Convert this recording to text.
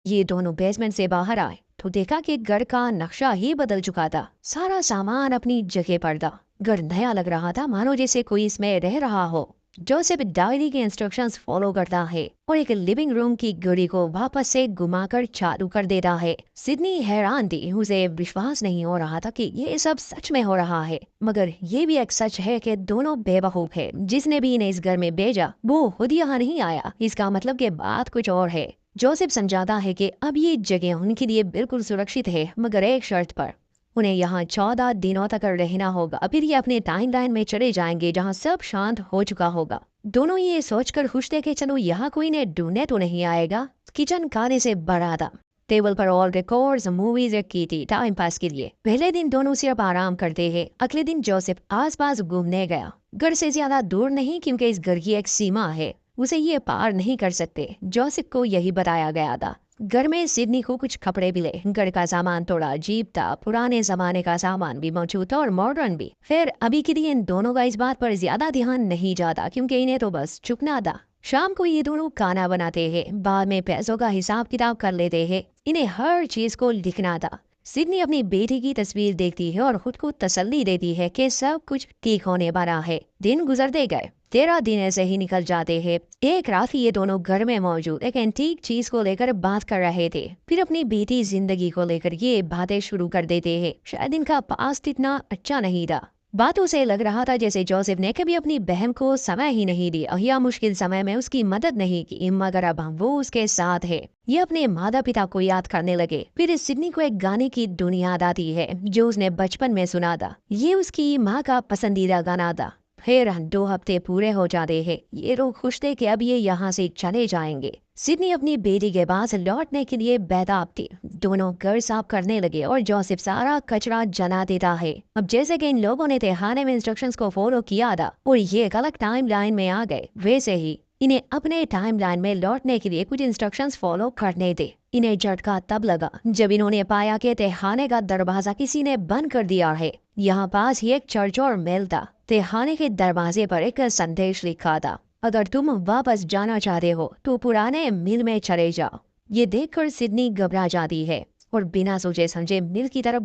ये दोनों बेसमेंट से बाहर आए तो देखा कि घर का नक्शा ही बदल चुका था। सारा सामान अपनी जगह पर था। घर नया लग रहा था, मानो जैसे कोई इसमें रह रहा हो। जोसेफ डायरी के इंस्ट्रक्शंस फॉलो करता है और एक लिविंग रूम की घड़ी को वापस से घुमाकर चालू कर देता है। सिडनी हैरान थी, उसे विश्वास नहीं हो रहा था कि ये सब सच में हो रहा है। मगर ये भी एक सच है कि दोनों बेवकूफ है। जिसने भी इन्हें इस घर में भेजा वो खुद यहाँ नहीं आया। इसका मतलब कि बात कुछ और है। जोसेफ समझाता है कि अब ये जगह उनके लिए बिल्कुल सुरक्षित है, मगर एक शर्त पर। उन्हें यहाँ 14 दिनों तक रहना होगा, फिर ये अपने टाइमलाइन में चले जाएंगे जहाँ सब शांत हो चुका होगा। दोनों ये सोचकर खुश थे कि चलो यहाँ कोई ने ढूंढने तो नहीं आएगा। किचन खाने से बड़ा था। टेबल पर ऑल रिकॉर्ड्स मूवीज रखी थी टाइम पास के लिए। पहले दिन दोनों सिर्फ आराम करते हैं। अगले दिन जोसेफ आसपास घूमने गया। घर से ज्यादा दूर नहीं, क्योंकि इस घर की एक सीमा है, उसे ये पार नहीं कर सकते। जोसेफ को यही बताया गया था। घर में सिडनी को कुछ कपड़े मिले। घर का सामान थोड़ा अजीब था, पुराने जमाने का सामान भी मौजूद था और मॉडर्न भी। फिर अभी के लिए इन दोनों का इस बात पर ज्यादा ध्यान नहीं जाता, क्योंकि इन्हें तो बस चुपना था। शाम को ये दोनों खाना बनाते हैं, बाद में पैसों का हिसाब किताब कर लेते हैं। इन्हें हर चीज को लिखना था। सिडनी अपनी बेटी की तस्वीर देखती है और खुद को तसल्ली देती है कि सब कुछ ठीक होने वाला है। दिन गुजरते गए। 13 दिन ऐसे ही निकल जाते हैं। एक रात ये दोनों घर में मौजूद एक एंटीक चीज को लेकर बात कर रहे थे। फिर अपनी बेटी जिंदगी को लेकर ये बातें शुरू कर देते हैं। शायद इनका पास्ट इतना अच्छा नहीं था। बातों से लग रहा था जैसे जोसेफ ने कभी अपनी बहन को समय ही नहीं दिया या मुश्किल समय में उसकी मदद नहीं की, मगर अब वो उसके साथ है। ये अपने माता पिता को याद करने लगे। फिर इस सिडनी को एक गाने की धुन याद आती है जो उसने बचपन में सुना था। ये उसकी माँ का पसंदीदा गाना था। फिर 2 हफ्ते पूरे हो जाते हैं। ये लोग खुश थे कि अब ये यहाँ से चले जाएंगे। सिडनी अपनी बेटी के पास लौटने के लिए बेताब थी। दोनों घर साफ करने लगे और जोसेफ सारा कचरा जला देता है। अब जैसे कि इन लोगों ने तहखाने में इंस्ट्रक्शंस को फॉलो किया था और ये एक अलग टाइम लाइन में आ गए, वैसे ही इन्हें अपने टाइम लाइन में लौटने के लिए कुछ इंस्ट्रक्शंस फॉलो करने थे। इन्हें झटका तब लगा जब इन्होंने पाया कि तहखाने का दरवाजा किसी ने बंद कर दिया है। यहाँ पास ही एक चर्च और मेल था। तहखाने के दरवाजे पर एक संदेश लिखा था, अगर तुम वापस जाना चाहते हो तो पुराने मिल में चले जाओ। ये देखकर सिडनी घबरा जाती है और बिना सोचे समझे मिल की तरफ